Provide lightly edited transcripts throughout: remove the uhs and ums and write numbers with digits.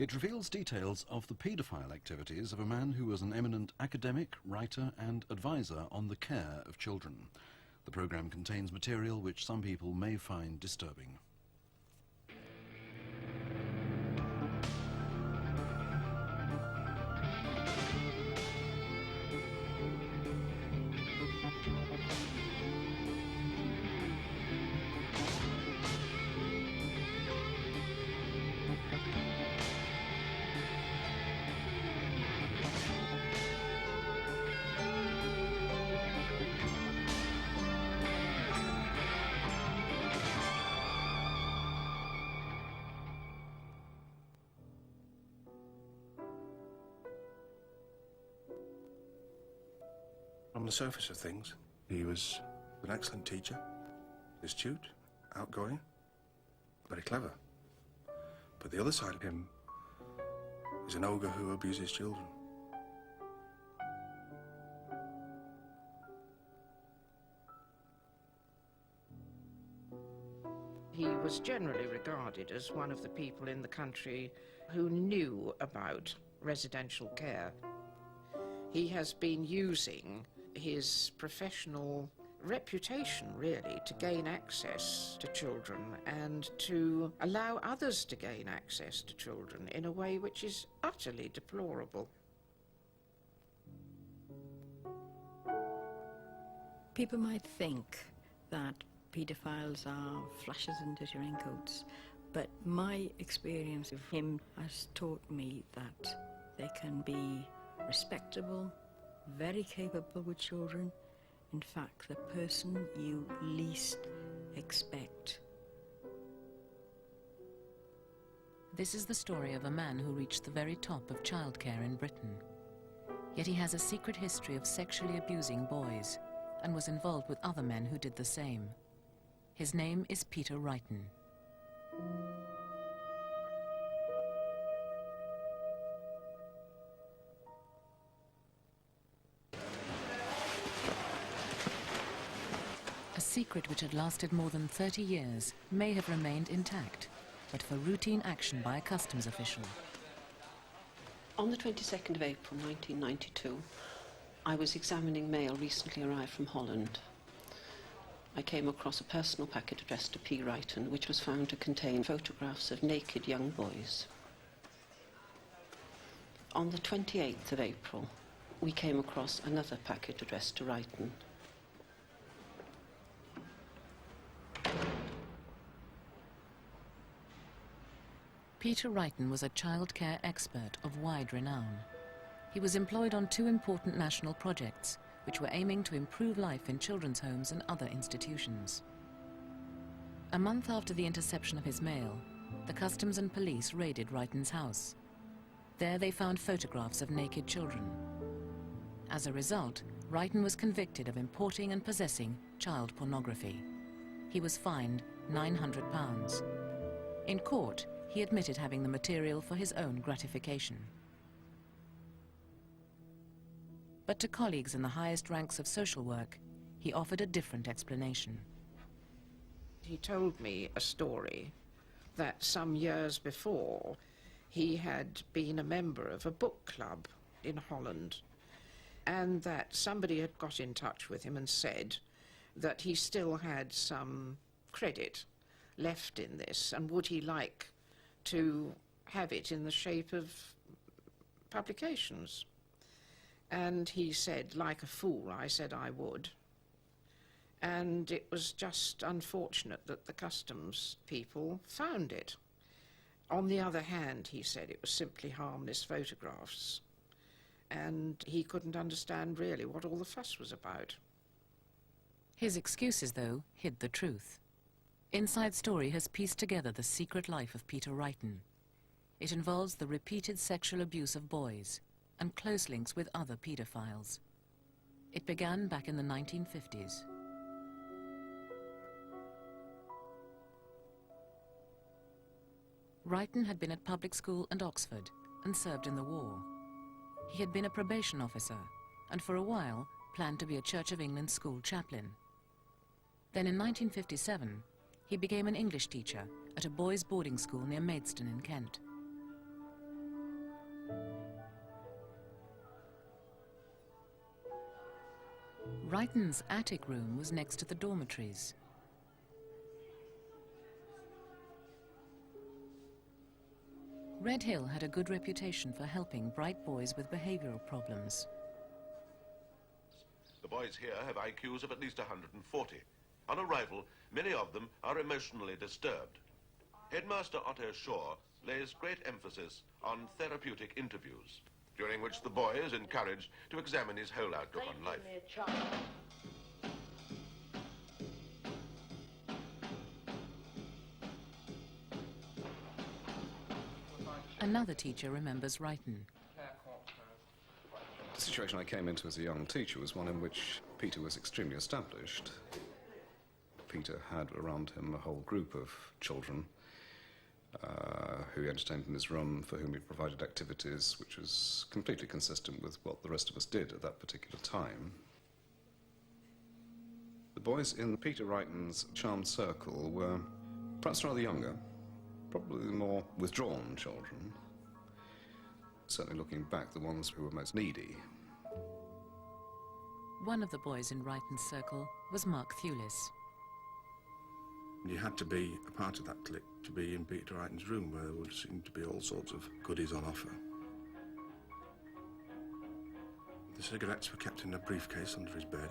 It reveals details of the paedophile activities of a man who was an eminent academic, writer and advisor on the care of children. The programme contains material which some people may find disturbing. On the surface of things, he was an excellent teacher, astute, outgoing, very clever. But the other side of him is an ogre who abuses children. He was generally regarded as one of the people in the country who knew about residential care. He has been using his professional reputation, really, to gain access to children and to allow others to gain access to children in a way which is utterly deplorable. People might think that paedophiles are flashes and dirty raincoats, but my experience of him has taught me that they can be respectable, very capable with children, in fact the person you least expect. This is the story of a man who reached the very top of childcare in Britain. Yet he has a secret history of sexually abusing boys and was involved with other men who did the same. His name is Peter Wrighton. A secret which had lasted more than 30 years may have remained intact, but for routine action by a customs official. On the 22nd of April 1992, I was examining mail recently arrived from Holland. I came across a personal packet addressed to P. Wrighton, which was found to contain photographs of naked young boys. On the 28th of April, we came across another packet addressed to Wrighton. Peter Wrighton was a childcare expert of wide renown. He was employed on two important national projects, which were aiming to improve life in children's homes and other institutions. A month after the interception of his mail, the customs and police raided Wrighton's house. There they found photographs of naked children. As a result, Wrighton was convicted of importing and possessing child pornography. He was fined £900. In court, he admitted having the material for his own gratification. But to colleagues in the highest ranks of social work, he offered a different explanation. He told me a story that some years before he had been a member of a book club in Holland, and that somebody had got in touch with him and said that he still had some credit left in this, and would he like to have it in the shape of publications. And he said, like a fool, I said I would. And it was just unfortunate that the customs people found it. On the other hand, he said it was simply harmless photographs. And he couldn't understand really what all the fuss was about. His excuses, though, hid the truth. Inside Story has pieced together the secret life of Peter Wrighton. It involves the repeated sexual abuse of boys and close links with other paedophiles. It began back in the 1950s. Wrighton had been at public school and Oxford and served in the war. He had been a probation officer and for a while planned to be a Church of England school chaplain. Then in 1957, he became an English teacher at a boys' boarding school near Maidstone in Kent. Wrighton's attic room was next to the dormitories. Red Hill had a good reputation for helping bright boys with behavioral problems. The boys here have IQs of at least 140. On arrival, many of them are emotionally disturbed. Headmaster Otto Shaw lays great emphasis on therapeutic interviews, during which the boy is encouraged to examine his whole outlook on life. Another teacher remembers Wrighton. The situation I came into as a young teacher was one in which Peter was extremely established. Peter had around him a whole group of children who he entertained in his room, for whom he provided activities which was completely consistent with what the rest of us did at that particular time. The boys in Peter Wrighton's charmed circle were perhaps rather younger, probably the more withdrawn children. Certainly looking back, the ones who were most needy. One of the boys in Wrighton's circle was Mark Thewlis. You had to be a part of that clique to be in Peter Wrighton's room, where there would seem to be all sorts of goodies on offer. The cigarettes were kept in a briefcase under his bed,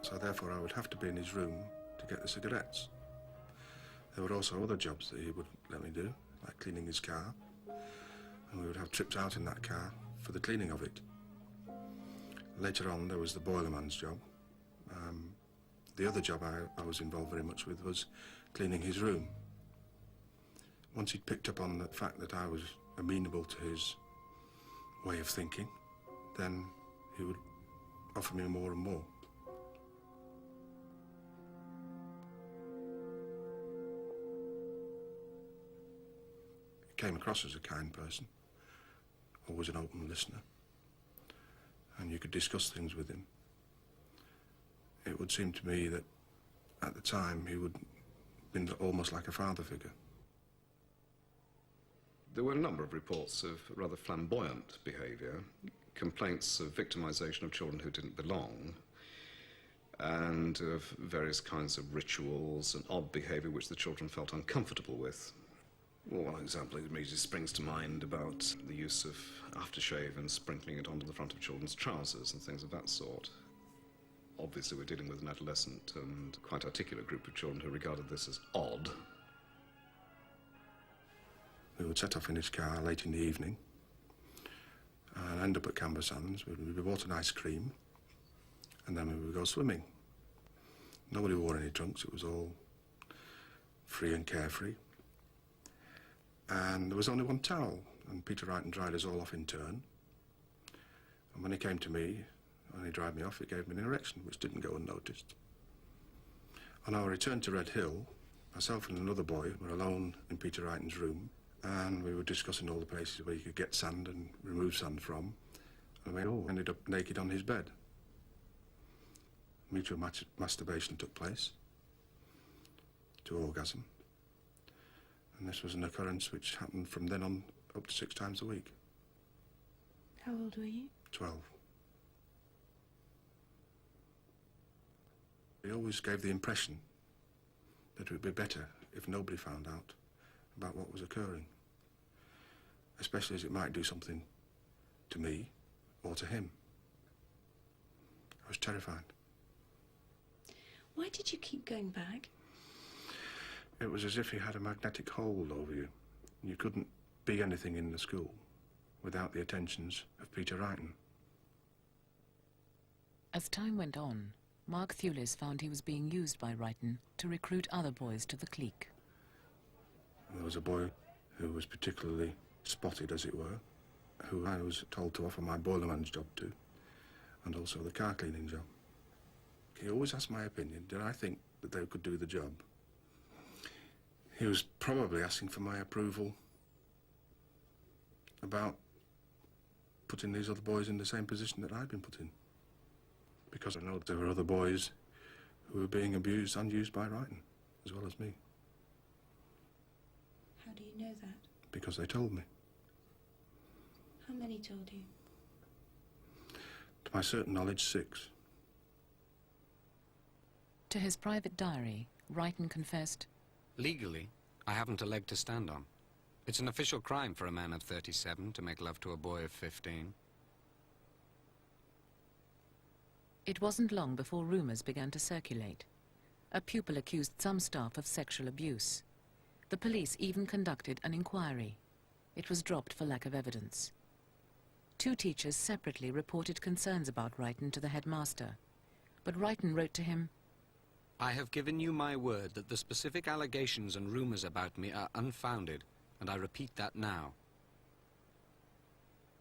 so therefore I would have to be in his room to get the cigarettes. There were also other jobs that he would let me do, like cleaning his car, and we would have trips out in that car for the cleaning of it. Later on, there was the boilerman's job. The other job I was involved very much with was cleaning his room. Once he'd picked up on the fact that I was amenable to his way of thinking, then he would offer me more and more. He came across as a kind person, always an open listener, and you could discuss things with him. It would seem to me that at the time he would have been almost like a father figure. There were a number of reports of rather flamboyant behaviour, complaints of victimisation of children who didn't belong, and of various kinds of rituals and odd behaviour which the children felt uncomfortable with. Well, one example immediately springs to mind about the use of aftershave and sprinkling it onto the front of children's trousers and things of that sort. Obviously, we're dealing with an adolescent and quite articulate group of children who regarded this as odd. We would set off in his car late in the evening and end up at Camber Sands. We bought an ice cream and then we would go swimming. Nobody wore any trunks, it was all free and carefree. And there was only one towel, and Peter Wrighton dried us all off in turn. And when he came to me, when he dried me off, it gave me an erection, which didn't go unnoticed. On our return to Red Hill, myself and another boy were alone in Peter Wrighton's room, and we were discussing all the places where you could get sand and remove sand from, and we all ended up naked on his bed. Mutual masturbation took place, to orgasm, and this was an occurrence which happened from then on up to 6 times a week. How old were you? 12. He always gave the impression that it would be better if nobody found out about what was occurring, especially as it might do something to me or to him. I was terrified. Why did you keep going back? It was as if he had a magnetic hold over you. You couldn't be anything in the school without the attentions of Peter Wrighton. As time went on, Mark Thewlis found he was being used by Wrighton to recruit other boys to the clique. There was a boy who was particularly spotted, as it were, who I was told to offer my boilerman's job to, and also the car cleaning job. He always asked my opinion. Did I think that they could do the job? He was probably asking for my approval about putting these other boys in the same position that I'd been put in. Because I know there were other boys who were being abused and used by Wrighton, as well as me. How do you know that? Because they told me. How many told you? To my certain knowledge, 6. To his private diary, Wrighton confessed, Legally, I haven't a leg to stand on. It's an official crime for a man of 37 to make love to a boy of 15. It wasn't long before rumours began to circulate. A pupil accused some staff of sexual abuse. The police even conducted an inquiry. It was dropped for lack of evidence. 2 teachers separately reported concerns about Wrighton to the headmaster, but Wrighton wrote to him, I have given you my word that the specific allegations and rumours about me are unfounded, and I repeat that now.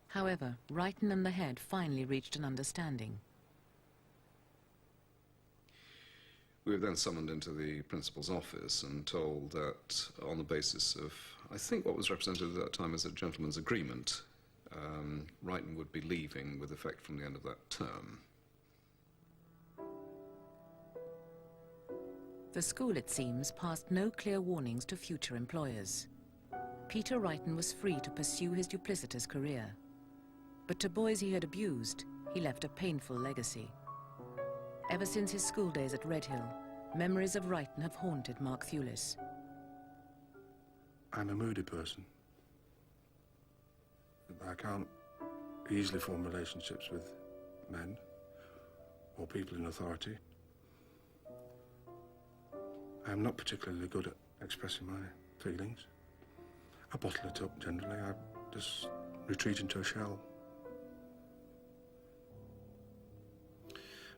However, Wrighton and the head finally reached an understanding. We were then summoned into the principal's office and told that on the basis of, I think, what was represented at that time as a gentleman's agreement, Wrighton would be leaving with effect from the end of that term. The school, it seems, passed no clear warnings to future employers. Peter Wrighton was free to pursue his duplicitous career. But to boys he had abused, he left a painful legacy. Ever since his school days at Redhill, memories of Wrighton have haunted Mark Thewlis. I'm a moody person. I can't easily form relationships with men or people in authority. I'm not particularly good at expressing my feelings. I bottle it up generally. I just retreat into a shell.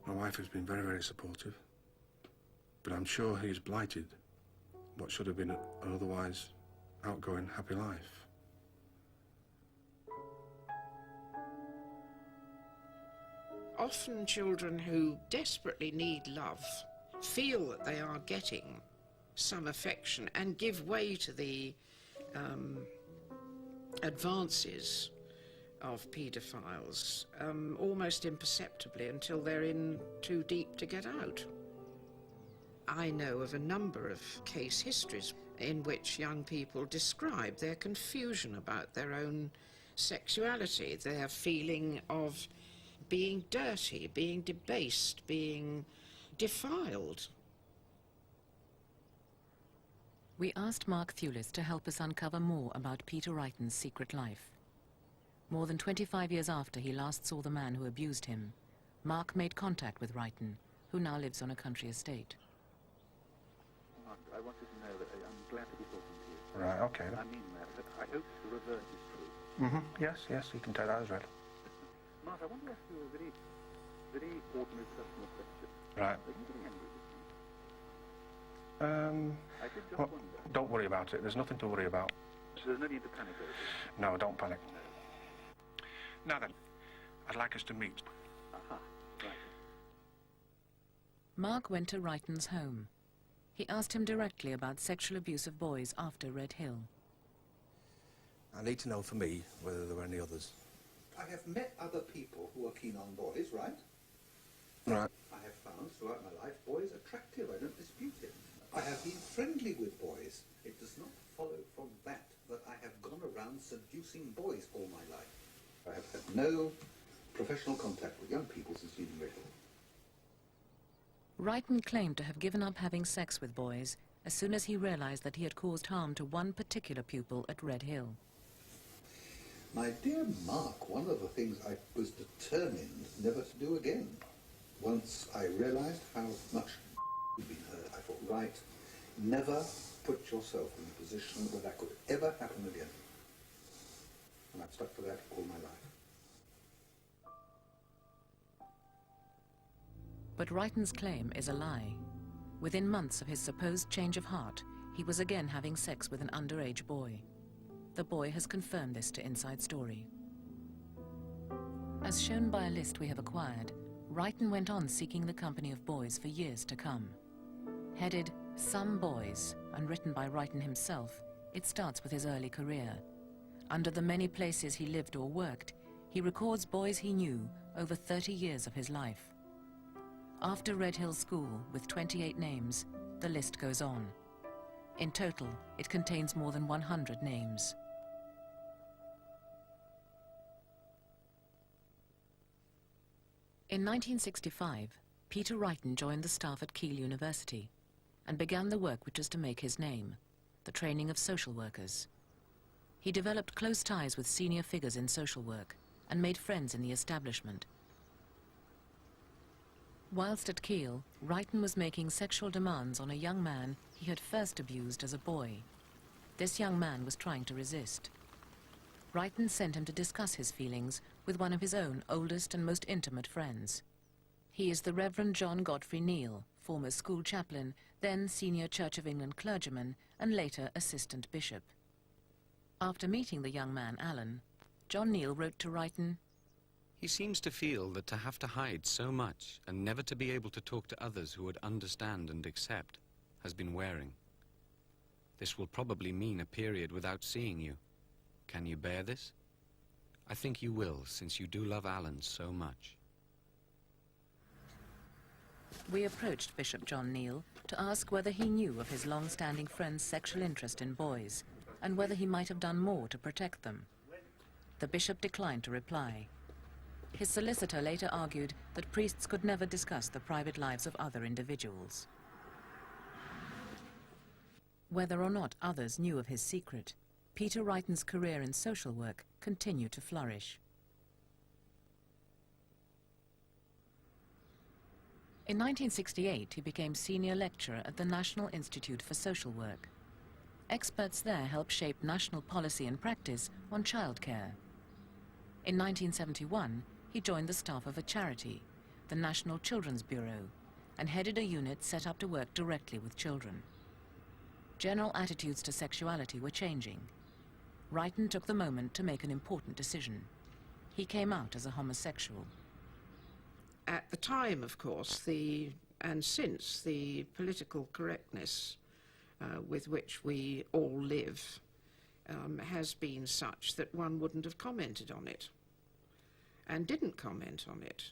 My wife has been very, very supportive, but I'm sure he's blighted what should have been an otherwise outgoing, happy life. Often children who desperately need love feel that they are getting some affection and give way to the advances of paedophiles almost imperceptibly until they're in too deep to get out. I know of a number of case histories in which young people describe their confusion about their own sexuality, their feeling of being dirty, being debased, being defiled. We asked Mark Thewlis to help us uncover more about Peter Wrighton's secret life. More than 25 years after he last saw the man who abused him, Mark made contact with Wrighton, who now lives on a country estate. Mark, I want you to know that I'm glad to be talking to you. Right, okay. I mean that, but I hope the reverse is true. Yes, you can take that as read. Mark, I want to ask you a very, very ordinary personal question. Right. Are you getting angry with me? I did just wonder. Don't worry about it. There's nothing to worry about. So there's no need to panic over it. No, don't panic. Now then, I'd like us to meet. Aha, right. Mark went to Wrighton's home. He asked him directly about sexual abuse of boys after Red Hill. I need to know for me whether there were any others. I have met other people who are keen on boys, right? Right. I have found throughout my life boys attractive, I don't dispute it. I have been friendly with boys. It does not follow from that I have gone around seducing boys all my life. I have had no professional contact with young people since leaving Redhill. Wrighton claimed to have given up having sex with boys as soon as he realized that he had caused harm to one particular pupil at Red Hill. My dear Mark, one of the things I was determined never to do again. Once I realized how much had been hurt, I thought, right, never put yourself in a position where that could ever happen again. And I've stuck to that all my life. But Wrighton's claim is a lie. Within months of his supposed change of heart, he was again having sex with an underage boy. The boy has confirmed this to Inside Story. As shown by a list we have acquired, Wrighton went on seeking the company of boys for years to come. Headed Some Boys, and written by Wrighton himself, it starts with his early career. Under the many places he lived or worked, he records boys he knew over 30 years of his life. After Red Hill School, with 28 names, the list goes on. In total, it contains more than 100 names. In 1965, Peter Wrighton joined the staff at Keele University and began the work which was to make his name, the training of social workers. He developed close ties with senior figures in social work and made friends in the establishment. Whilst at Keele, Wrighton was making sexual demands on a young man he had first abused as a boy. This young man was trying to resist. Wrighton sent him to discuss his feelings with one of his own oldest and most intimate friends. He is the Reverend John Godfrey Neal, former school chaplain, then senior Church of England clergyman, and later assistant bishop. After meeting the young man, Alan, John Neal wrote to Wrighton, "He seems to feel that to have to hide so much and never to be able to talk to others who would understand and accept has been wearing. This will probably mean a period without seeing you. Can you bear this? I think you will, since you do love Alan so much." We approached Bishop John Neal to ask whether he knew of his long-standing friend's sexual interest in boys and whether he might have done more to protect them. The bishop declined to reply. His solicitor later argued that priests could never discuss the private lives of other individuals. Whether or not others knew of his secret, Peter Wrighton's career in social work continued to flourish. In 1968, he became senior lecturer at the National Institute for Social Work. Experts there helped shape national policy and practice on childcare. In 1971, he joined the staff of a charity, the National Children's Bureau, and headed a unit set up to work directly with children. General attitudes to sexuality were changing. Wrighton took the moment to make an important decision. He came out as a homosexual. At the time, of course, and since, the political correctness with which we all live has been such that one wouldn't have commented on it, and didn't comment on it.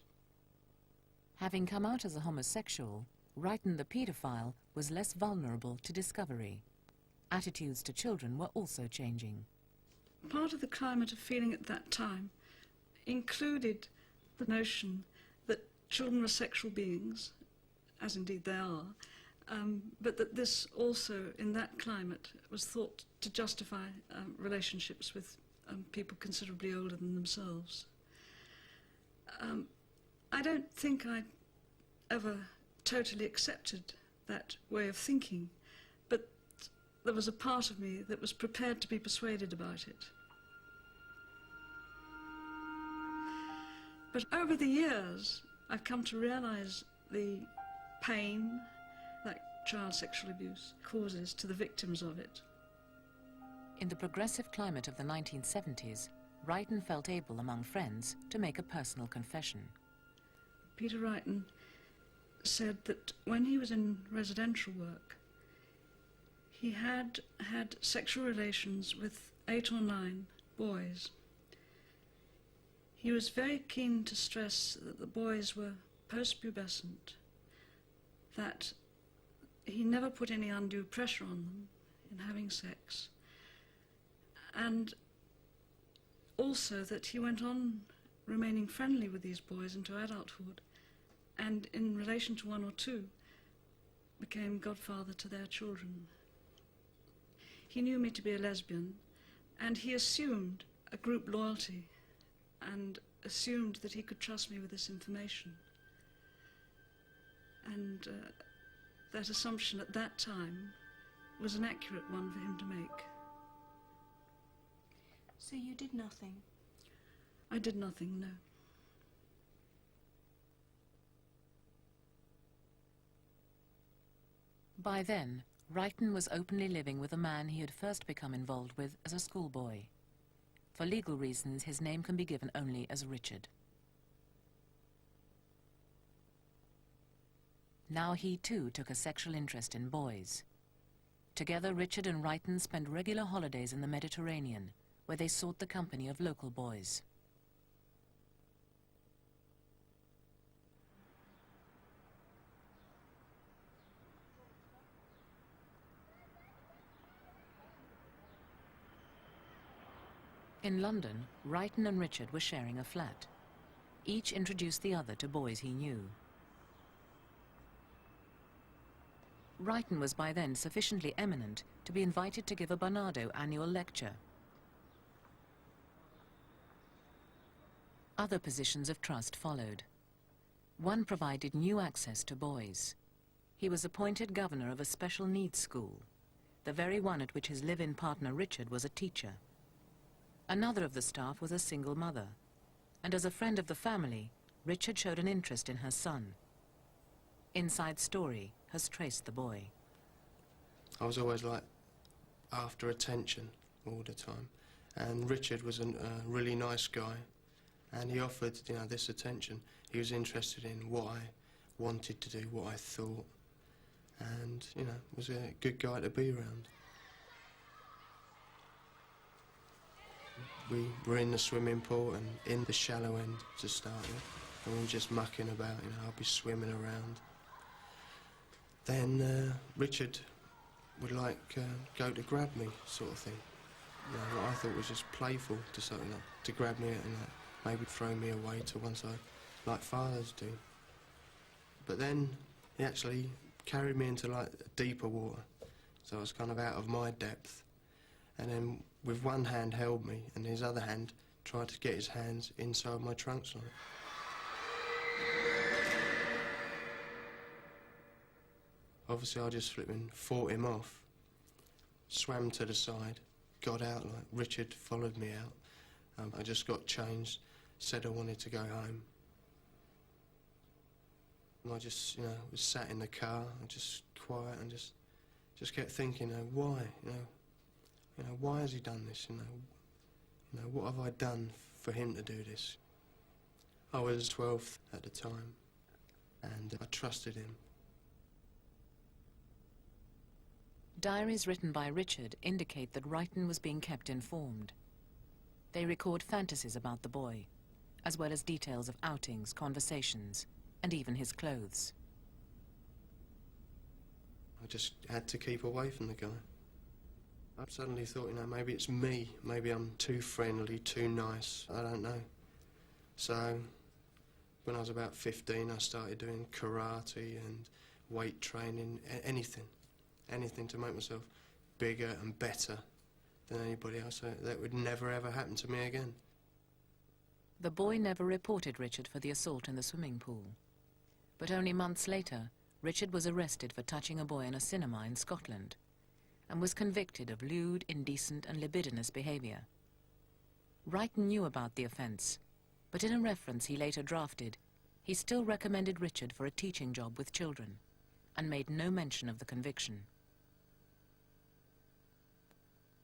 Having come out as a homosexual, Wrighton the paedophile was less vulnerable to discovery. Attitudes to children were also changing. Part of the climate of feeling at that time included the notion that children were sexual beings, as indeed they are, but that this also, in that climate, was thought to justify relationships with people considerably older than themselves. I don't think I ever totally accepted that way of thinking, but there was a part of me that was prepared to be persuaded about it. But over the years, I've come to realize the pain that child sexual abuse causes to the victims of it. In the progressive climate of the 1970s, Wrighton felt able among friends to make a personal confession. Peter Wrighton said that when he was in residential work, he had had sexual relations with 8 or 9 boys. He was very keen to stress that the boys were post-pubescent, that he never put any undue pressure on them in having sex, and also that he went on remaining friendly with these boys into adulthood, and in relation to 1 or 2, became godfather to their children. He knew me to be a lesbian, and he assumed a group loyalty and assumed that he could trust me with this information. And that assumption at that time was an accurate one for him to make. So you did nothing? I did nothing, no. By then, Wrighton was openly living with a man he had first become involved with as a schoolboy. For legal reasons, his name can be given only as Richard. Now he too took a sexual interest in boys. Together, Richard and Wrighton spent regular holidays in the Mediterranean, where they sought the company of local boys. In London, Wrighton and Richard were sharing a flat. Each introduced the other to boys he knew. Wrighton was by then sufficiently eminent to be invited to give a Barnardo annual lecture. Other positions of trust followed. One provided new access to boys. He was appointed governor of a special needs school, the very one at which his live-in partner Richard was a teacher. Another of the staff was a single mother, and as a friend of the family, Richard showed an interest in her son. Inside Story has traced the boy. I was always like after attention all the time, and Richard was a really nice guy, and he offered, you know, this attention. He was interested in what I wanted to do, what I thought, and, you know, was a good guy to be around. We were in the swimming pool and in the shallow end to start with, and we were just mucking about, you know, I'd be swimming around. Then Richard would go to grab me, sort of thing. You know, what I thought was just playful to something like, to grab me and maybe throw me away to one side, like fathers do. But then he actually carried me into like deeper water, so I was kind of out of my depth. And then with one hand held me, and his other hand tried to get his hands inside my trunks line. Obviously, I just flipping fought him off, swam to the side, got out, like Richard followed me out. I just got changed, said I wanted to go home. And I just, you know, was sat in the car, just quiet, and just kept thinking, you know, why, you know, why has he done this, you know, what have I done for him to do this? I was 12 at the time, and I trusted him. Diaries written by Richard indicate that Wrighton was being kept informed. They record fantasies about the boy, as well as details of outings, conversations, and even his clothes. I just had to keep away from the guy. I suddenly thought, you know, maybe it's me. Maybe I'm too friendly, too nice. I don't know. So, when I was about 15, I started doing karate and weight training, anything to make myself bigger and better than anybody else. So that would never ever happen to me again. The boy never reported Richard for the assault in the swimming pool. But only months later, Richard was arrested for touching a boy in a cinema in Scotland and was convicted of lewd, indecent and libidinous behaviour. Wrighton knew about the offence, but in a reference he later drafted, he still recommended Richard for a teaching job with children and made no mention of the conviction.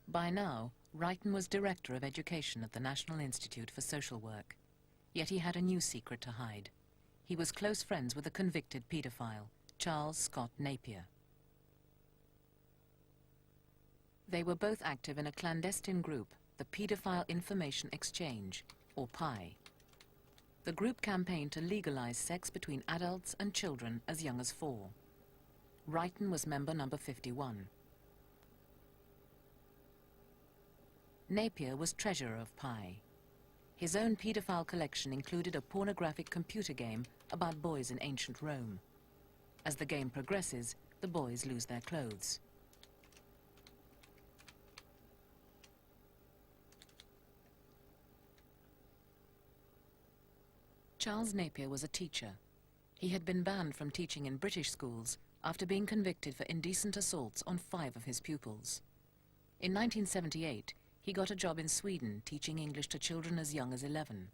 By now, Wrighton was Director of Education at the National Institute for Social Work, yet he had a new secret to hide. He was close friends with a convicted paedophile, Charles Scott Napier. They were both active in a clandestine group, the Paedophile Information Exchange, or PI. The group campaigned to legalize sex between adults and children as young as 4. Wrighton was member number 51. Napier was treasurer of PI. His own paedophile collection included a pornographic computer game about boys in ancient Rome. As the game progresses, the boys lose their clothes. Charles Napier was a teacher. He had been banned from teaching in British schools after being convicted for indecent assaults on 5 of his pupils. In 1978, he got a job in Sweden teaching English to children as young as 11.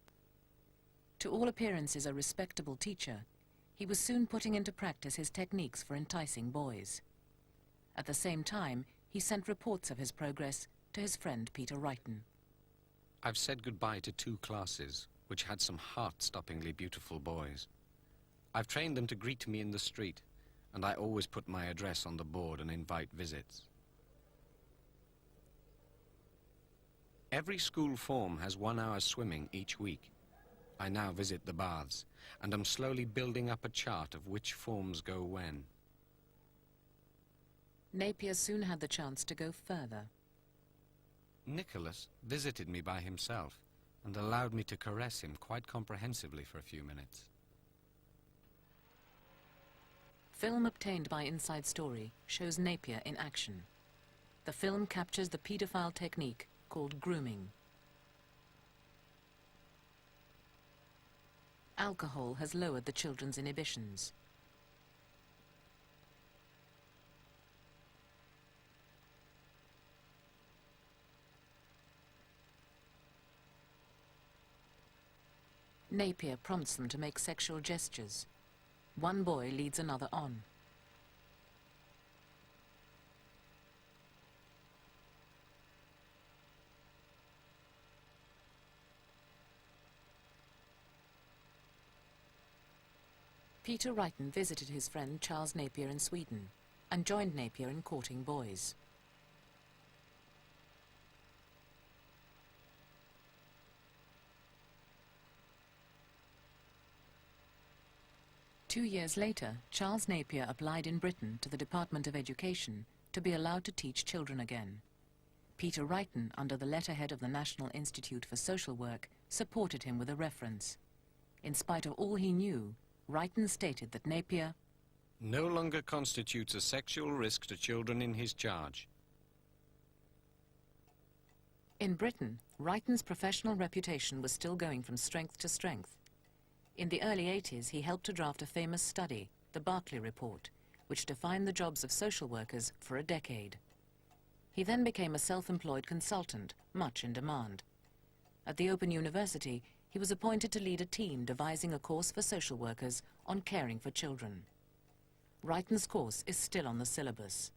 To all appearances a respectable teacher, he was soon putting into practice his techniques for enticing boys. At the same time, he sent reports of his progress to his friend Peter Wrighton. I've said goodbye to 2 classes, which had some heart-stoppingly beautiful boys. I've trained them to greet me in the street, and I always put my address on the board and invite visits. Every school form has 1 hour swimming each week. I now visit the baths, and am slowly building up a chart of which forms go when. Napier soon had the chance to go further. Nicholas visited me by himself, and allowed me to caress him quite comprehensively for a few minutes. Film obtained by Inside Story shows Napier in action. The film captures the paedophile technique called grooming. Alcohol has lowered the children's inhibitions. Napier prompts them to make sexual gestures. One boy leads another on. Peter Wrighton visited his friend Charles Napier in Sweden and joined Napier in courting boys. Two years later, Charles Napier applied in Britain to the Department of Education to be allowed to teach children again. Peter Wrighton, under the letterhead of the National Institute for Social Work, supported him with a reference. In spite of all he knew, Wrighton stated that Napier no longer constitutes a sexual risk to children in his charge. In Britain, Wrighton's professional reputation was still going from strength to strength. In the early 80s, he helped to draft a famous study, the Berkeley Report, which defined the jobs of social workers for a decade. He then became a self-employed consultant, much in demand. At the Open University, he was appointed to lead a team devising a course for social workers on caring for children. Wrighton's course is still on the syllabus.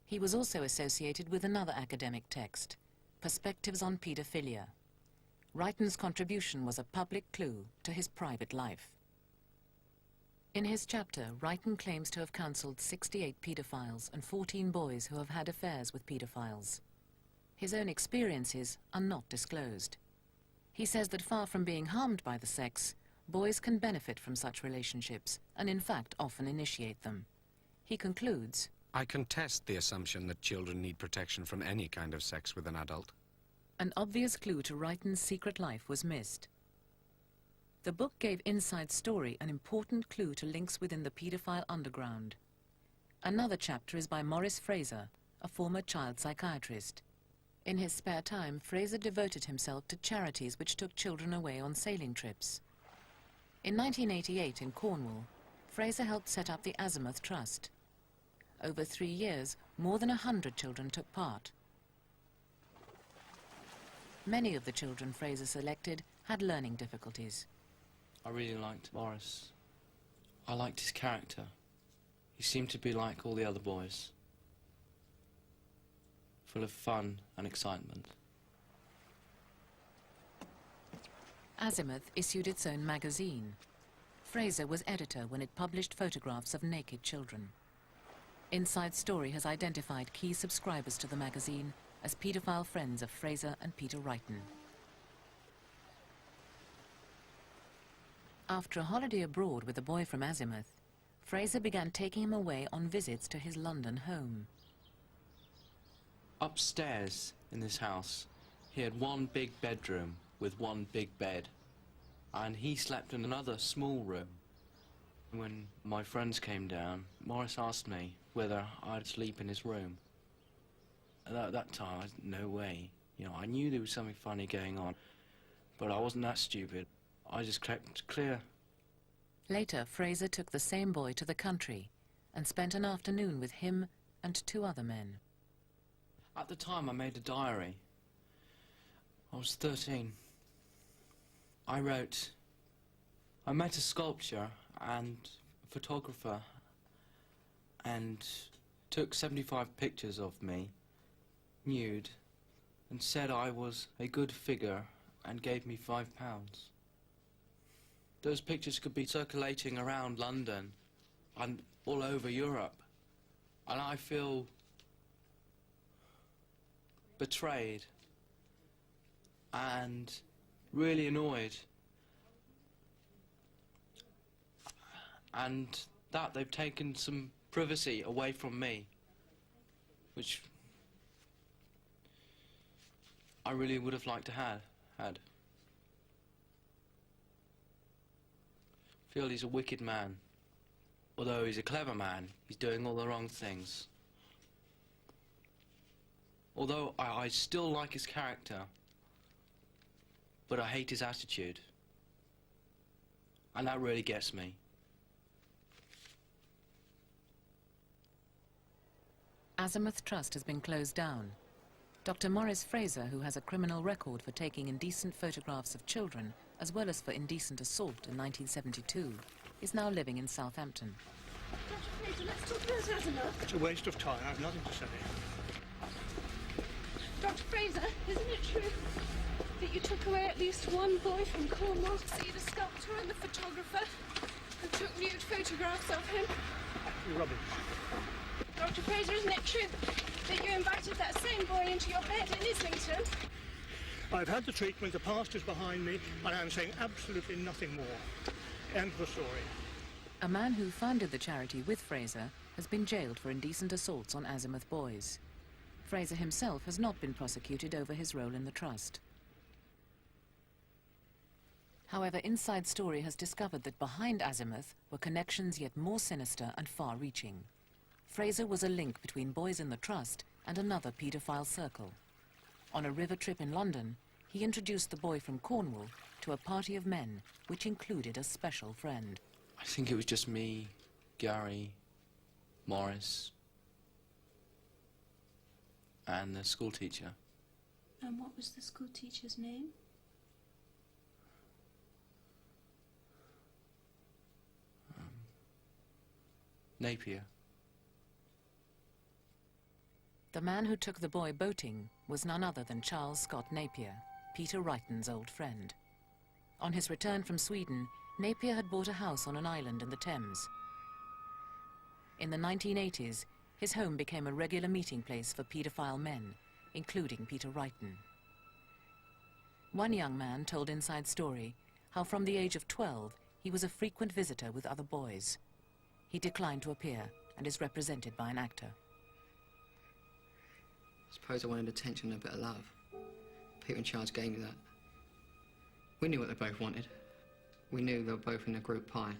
He was also associated with another academic text, Perspectives on Paedophilia. Wrighton's contribution was a public clue to his private life. In his chapter, Wrighton claims to have counselled 68 paedophiles and 14 boys who have had affairs with paedophiles. His own experiences are not disclosed. He says that far from being harmed by the sex, boys can benefit from such relationships and in fact often initiate them. He concludes, I contest the assumption that children need protection from any kind of sex with an adult. An obvious clue to Wrighton's secret life was missed. The book gave Inside Story an important clue to links within the paedophile underground. Another chapter is by Maurice Fraser, a former child psychiatrist. In his spare time, Fraser devoted himself to charities which took children away on sailing trips. In 1988 in Cornwall, Fraser helped set up the Azimuth Trust. Over 3 years, more than 100 children took part. Many of the children Fraser selected had learning difficulties. I really liked Morris. I liked his character. He seemed to be like all the other boys, full of fun and excitement. Azimuth issued its own magazine. Fraser was editor when it published photographs of naked children. Inside Story has identified key subscribers to the magazine as paedophile friends of Fraser and Peter Wrighton. After a holiday abroad with a boy from Azimuth, Fraser began taking him away on visits to his London home. Upstairs in this house, he had one big bedroom with one big bed, and he slept in another small room. When my friends came down, Morris asked me whether I'd sleep in his room. At that time, no way. You know, I knew there was something funny going on, but I wasn't that stupid. I just kept clear. Later, Fraser took the same boy to the country and spent an afternoon with him and 2 other men. At the time, I made a diary. I was 13. I wrote, I met a sculptor and a photographer and took 75 pictures of me, nude, and said I was a good figure and gave me £5. Those pictures could be circulating around London and all over Europe, and I feel betrayed and really annoyed, and that they've taken some privacy away from me, which I really would have liked to had. Feel he's a wicked man. Although he's a clever man, he's doing all the wrong things. Although I still like his character, but I hate his attitude. And that really gets me. Azimuth Trust has been closed down. Dr. Maurice Fraser, who has a criminal record for taking indecent photographs of children, as well as for indecent assault in 1972, is now living in Southampton. Dr. Fraser, let's talk about Azimuth. It's a waste of time. I've nothing to say. Dr. Fraser, isn't it true that you took away at least one boy from Cornwall to see the sculptor and the photographer who took nude photographs of him? You're rubbish. Dr. Fraser, isn't it true that you invited that same boy into your bed in Islington? I've had the treatment, the past is behind me, and I'm saying absolutely nothing more. End of the story. A man who founded the charity with Fraser has been jailed for indecent assaults on Azimuth boys. Fraser himself has not been prosecuted over his role in the trust. However, Inside Story has discovered that behind Azimuth were connections yet more sinister and far-reaching. Fraser was a link between boys in the trust and another paedophile circle. On a river trip in London, he introduced the boy from Cornwall to a party of men, which included a special friend. I think it was just me, Gary, Morris, and the school teacher. And what was the school teacher's name? Napier. The man who took the boy boating was none other than Charles Scott Napier, Peter Wrighton's old friend. On his return from Sweden, Napier had bought a house on an island in the Thames. In the 1980s, his home became a regular meeting place for paedophile men, including Peter Wrighton. One young man told Inside Story how from the age of 12 he was a frequent visitor with other boys. He declined to appear and is represented by an actor. I suppose I wanted attention and a bit of love. Peter and Charles gave me that. We knew what they both wanted. We knew they were both in a group pie.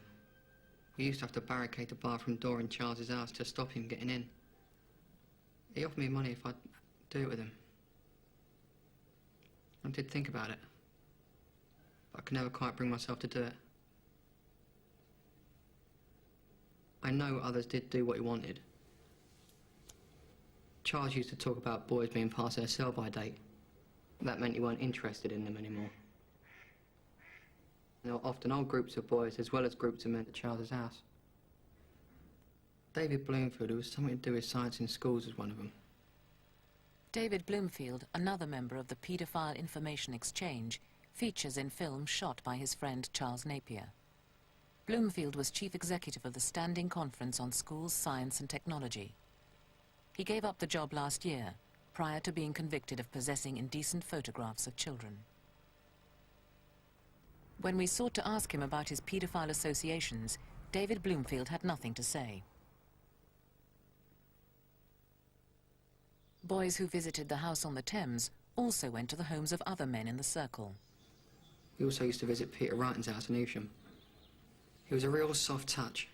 We used to have to barricade the bathroom door in Charles's house to stop him getting in. He offered me money if I'd do it with him. I did think about it, but I could never quite bring myself to do it. I know others did do what he wanted. Charles used to talk about boys being past their sell-by date. That meant you weren't interested in them anymore. There were often old groups of boys as well as groups of men at Charles's house. David Bloomfield, who was something to do with science in schools, was one of them. David Bloomfield, another member of the Paedophile Information Exchange, features in films shot by his friend Charles Napier. Bloomfield was chief executive of the Standing Conference on Schools, Science and Technology. He gave up the job last year, prior to being convicted of possessing indecent photographs of children. When we sought to ask him about his paedophile associations, David Bloomfield had nothing to say. Boys who visited the house on the Thames also went to the homes of other men in the circle. We also used to visit Peter Wrighton's house in Evesham. He was a real soft touch.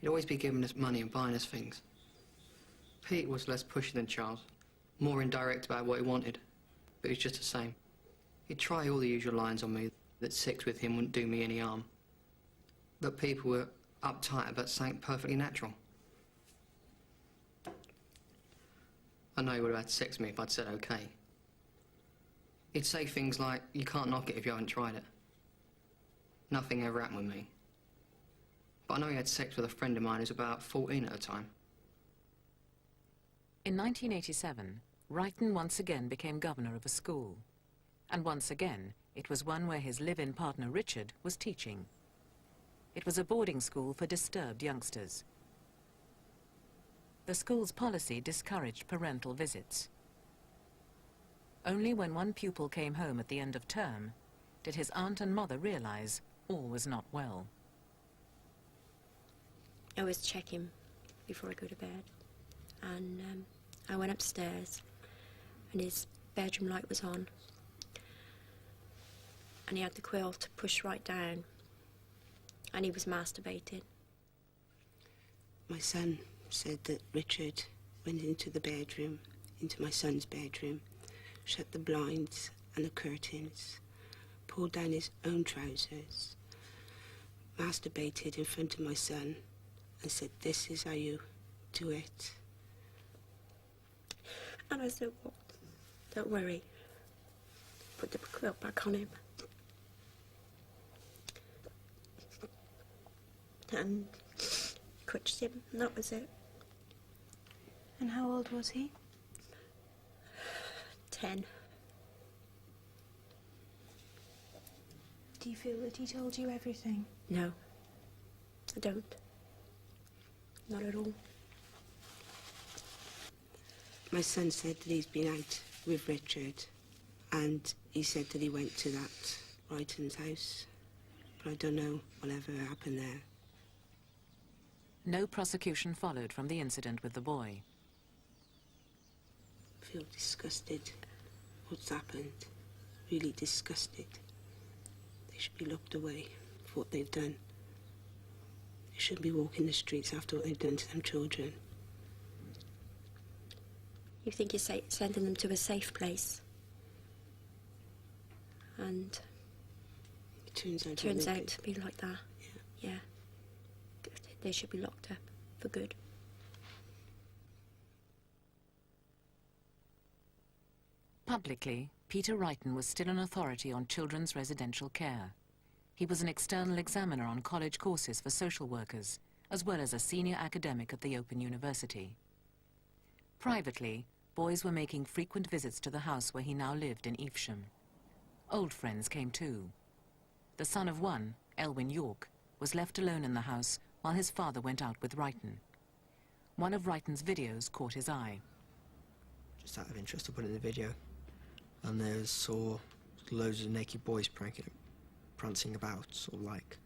He'd always be giving us money and buying us things. Pete was less pushy than Charles, more indirect about what he wanted, but he was just the same. He'd try all the usual lines on me, that sex with him wouldn't do me any harm, that people were uptight about something perfectly natural. I know he would have had sex with me if I'd said okay. He'd say things like, you can't knock it if you haven't tried it. Nothing ever happened with me. But I know he had sex with a friend of mine who was about 14 at the time. In 1987, Wrighton once again became governor of a school. And once again, it was one where his live-in partner Richard was teaching. It was a boarding school for disturbed youngsters. The school's policy discouraged parental visits. Only when one pupil came home at the end of term did his aunt and mother realize all was not well. I was checking before I go to bed, and I went upstairs, and his bedroom light was on. And he had the quilt pushed right down. And he was masturbating. My son said that Richard went into the bedroom, into my son's bedroom, shut the blinds and the curtains, pulled down his own trousers, masturbated in front of my son, and said, "This is how you do it." And I said, "Well, don't worry. Put the quilt back on him." And touched him, and that was it. And how old was he? 10. Do you feel that he told you everything? No, I don't. Not at all. My son said that he's been out with Richard, and he said that he went to that Wrighton's house, but I don't know whatever happened there. No prosecution followed from the incident with the boy. I feel disgusted. What's happened? Really disgusted. They should be locked away for what they've done. They shouldn't be walking the streets after what they've done to them children. You think you're sending them to a safe place. And it turns out to be like that. Yeah. They should be locked up for good. Publicly, Peter Wrighton was still an authority on children's residential care. He was an external examiner on college courses for social workers, as well as a senior academic at the Open University. Privately, boys were making frequent visits to the house where he now lived in Evesham. Old friends came too. The son of one, Elwyn York, was left alone in the house while his father went out with Wrighton. One of Wrighton's videos caught his eye. Just out of interest, I put it in the video, and saw loads of naked boys prancing about, sort of like.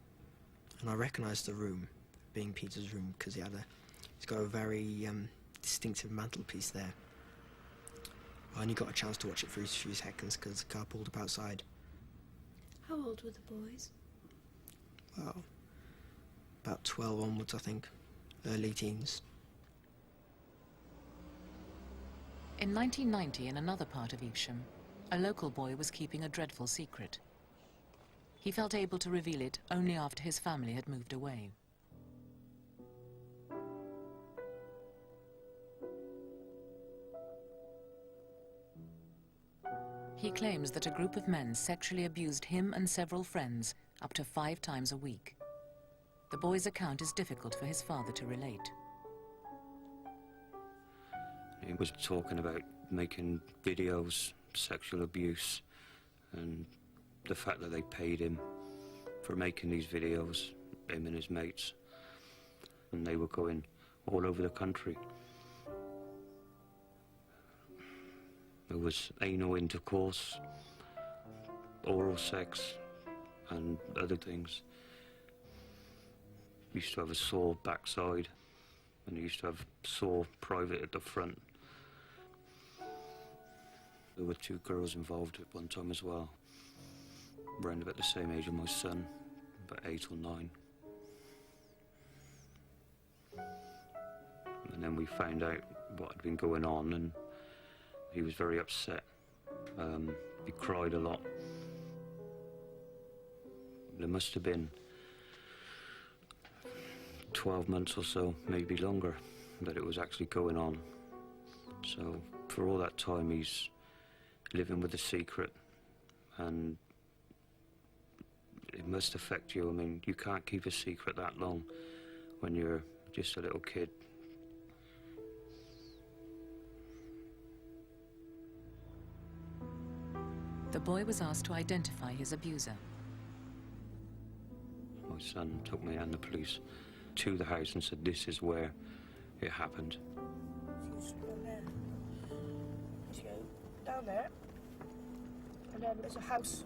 And I recognised the room, being Peter's room, because he's got a very distinctive mantelpiece there. I only got a chance to watch it for a few seconds because the car pulled up outside. How old were the boys? Well, about 12 onwards, I think. Early teens. In 1990, in another part of Evesham, a local boy was keeping a dreadful secret. He felt able to reveal it only after his family had moved away. He claims that a group of men sexually abused him and several friends up to 5 times a week. The boy's account is difficult for his father to relate. He was talking about making videos, sexual abuse, and the fact that they paid him for making these videos, him and his mates. And they were going all over the country. There was anal intercourse, oral sex, and other things. He used to have a sore backside, and he used to have sore private at the front. There were 2 girls involved at one time as well, around about the same age as my son, about 8 or 9. And then we found out what had been going on, and he was very upset. He cried a lot. There must have been 12 months or so, maybe longer, that it was actually going on. So for all that time he's living with a secret, and it must affect you. I mean, you can't keep a secret that long when you're just a little kid. The boy was asked to identify his abuser. My son took me and the police to the house and said, "This is where it happened." Down there, and then there's a house,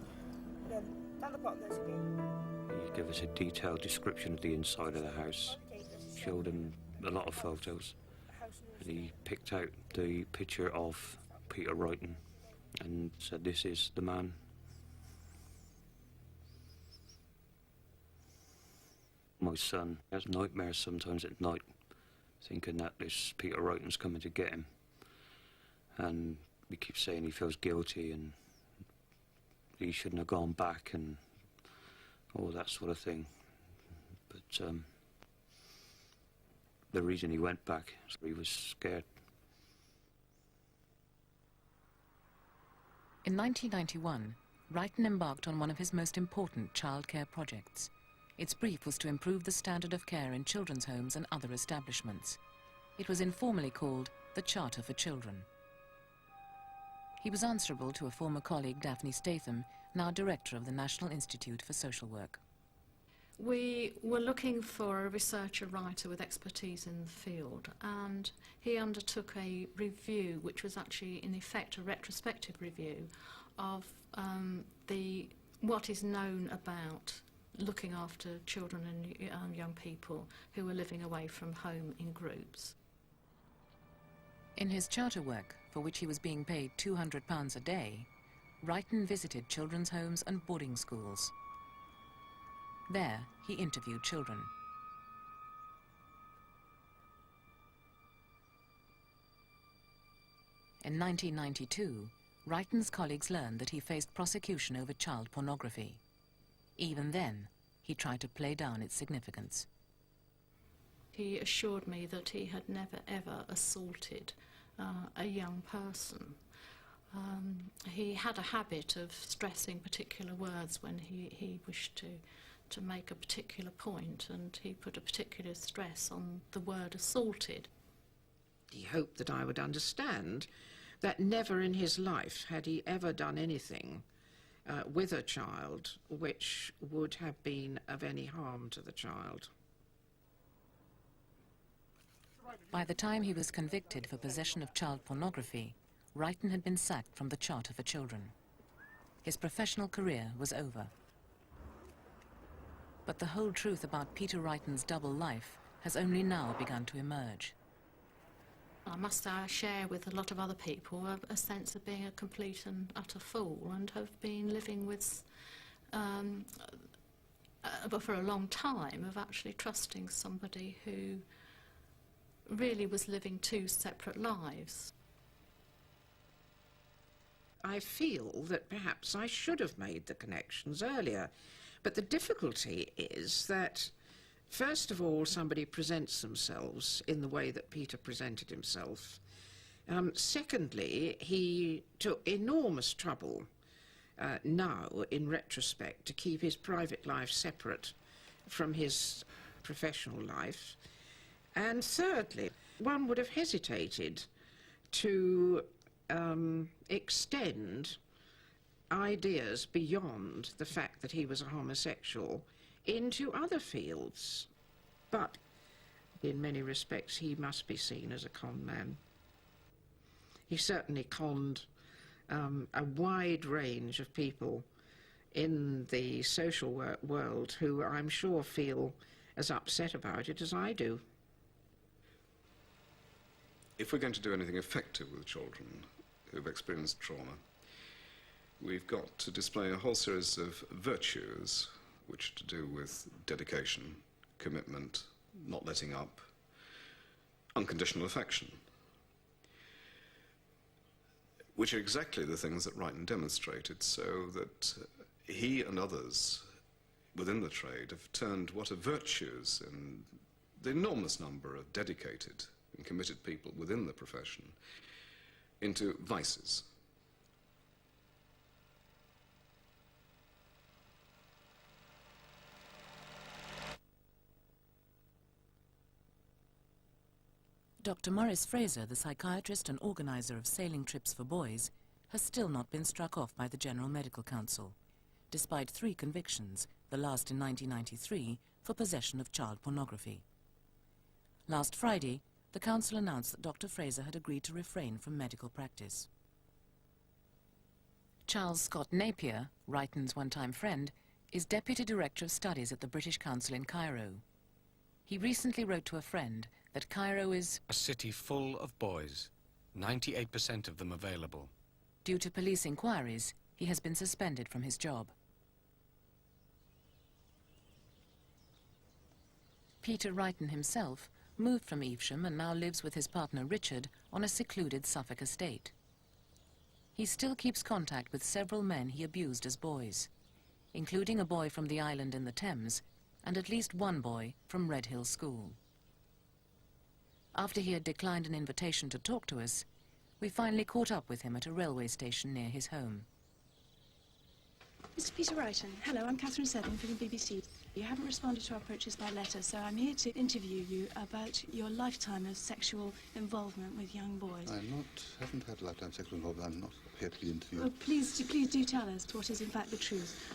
and then down the bottom there's a gate. He gave us a detailed description of the inside of the house, showed him a lot of photos, and he picked out the picture of Peter Wrighton and said, "This is the man." My son has nightmares sometimes at night, thinking that this Peter Wrighton's coming to get him. And he keeps saying he feels guilty and he shouldn't have gone back and all that sort of thing. But the reason he went back is he was scared. In 1991, Wrighton embarked on one of his most important childcare projects. Its brief was to improve the standard of care in children's homes and other establishments. It was informally called the Charter for Children. He was answerable to a former colleague, Daphne Statham, now director of the National Institute for Social Work. We were looking for a researcher writer with expertise in the field, and he undertook a review, which was actually in effect a retrospective review of what is known about looking after children and young people who are living away from home in groups. In his charter work, for which he was being paid £200 a day, Wrighton visited children's homes and boarding schools. There, he interviewed children. In 1992, Wrighton's colleagues learned that he faced prosecution over child pornography. Even then, he tried to play down its significance. He assured me that he had never ever assaulted a young person. He had a habit of stressing particular words when he wished to make a particular point, and he put a particular stress on the word assaulted. He hoped that I would understand that never in his life had he ever done anything with a child which would have been of any harm to the child. By the time he was convicted for possession of child pornography, Wrighton had been sacked from the Charter for Children. His professional career was over. But the whole truth about Peter Wrighton's double life has only now begun to emerge. I must share with a lot of other people a sense of being a complete and utter fool, and have been living with, but for a long time, of actually trusting somebody who really was living two separate lives. I feel that perhaps I should have made the connections earlier, but the difficulty is that first of all, somebody presents themselves in the way that Peter presented himself. Secondly, he took enormous trouble now, in retrospect, to keep his private life separate from his professional life. And thirdly, one would have hesitated to extend ideas beyond the fact that he was a homosexual into other fields. But in many respects he must be seen as a con man. He certainly conned a wide range of people in the social world who I'm sure feel as upset about it as I do. If we're going to do anything effective with children who've experienced trauma, we've got to display a whole series of virtues which are to do with dedication, commitment, not letting up, unconditional affection, which are exactly the things that Wrighton demonstrated, so that he and others within the trade have turned what are virtues in the enormous number of dedicated and committed people within the profession into vices. Dr. Maurice Fraser, the psychiatrist and organiser of sailing trips for boys, has still not been struck off by the General Medical Council, despite 3 convictions, the last in 1993, for possession of child pornography. Last Friday, the Council announced that Dr. Fraser had agreed to refrain from medical practice. Charles Scott Napier, Wrighton's one-time friend, is Deputy Director of Studies at the British Council in Cairo. He recently wrote to a friend that Cairo is a city full of boys, 98% of them available. Due to police inquiries, he has been suspended from his job. Peter Wrighton himself moved from Evesham and now lives with his partner Richard on a secluded Suffolk estate. He still keeps contact with several men he abused as boys, including a boy from the island in the Thames and at least one boy from Redhill School. After he had declined an invitation to talk to us, we finally caught up with him at a railway station near his home. Mr. Peter Wrighton, hello, I'm Catherine Seddon from the BBC. You haven't responded to our approaches by letter, so I'm here to interview you about your lifetime of sexual involvement with young boys. Haven't had a lifetime sexual involvement. I'm not here to be interviewed. Oh, please do tell us what is in fact the truth.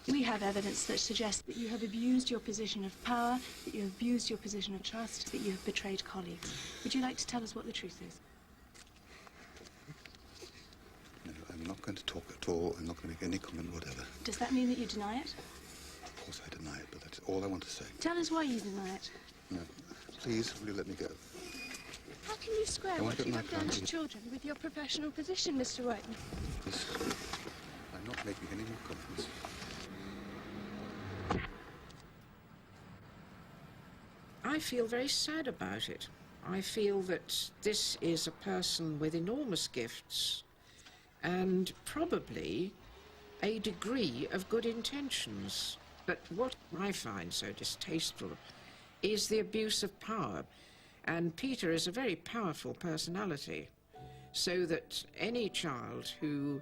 We have evidence that suggests that you have abused your position of power, that you have abused your position of trust, that you have betrayed colleagues. Would you like to tell us what the truth is? No, I'm not going to talk at all. I'm not going to make any comment whatever. Does that mean that you deny it? Of course I deny it, but that's all I want to say. Tell us why you deny it. No, please, will you let me go? How can you square I want what to get you my have done to car. children with your professional position, Mr. Wrighton? Please, I'm not making any more comments. I feel very sad about it. I feel that this is a person with enormous gifts and probably a degree of good intentions. But what I find so distasteful is the abuse of power. And Peter is a very powerful personality, so that any child who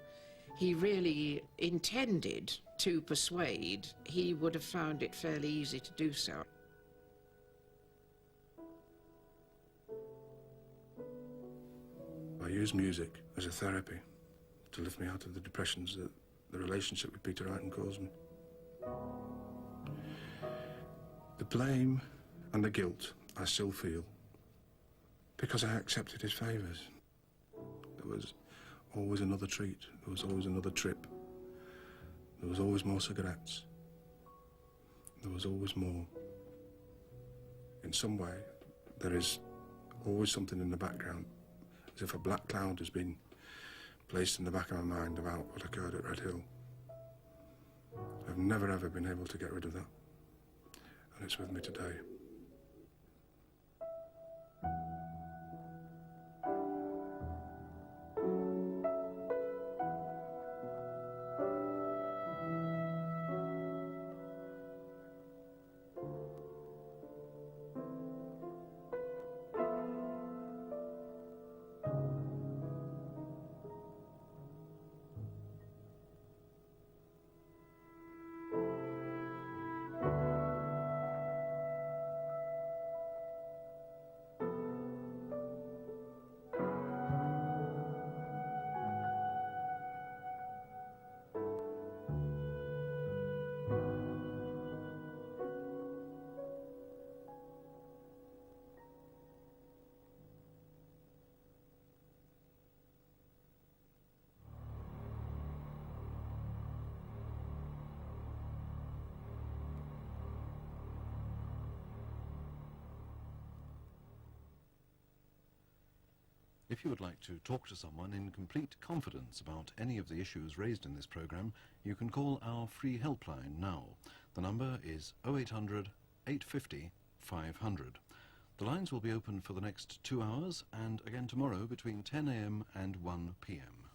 he really intended to persuade, he would have found it fairly easy to do so. I use music as a therapy to lift me out of the depressions that the relationship with Peter Wrighton caused me. The blame and the guilt I still feel because I accepted his favours. There was always another treat, there was always another trip, there was always more cigarettes, there was always more. In some way, there is always something in the background, as if a black cloud has been placed in the back of my mind about what occurred at Redhill. I've never ever been able to get rid of that, and it's with me today. If you would like to talk to someone in complete confidence about any of the issues raised in this programme, you can call our free helpline now. The number is 0800 850 500. The lines will be open for the next 2 hours and again tomorrow between 10 a.m. and 1 p.m.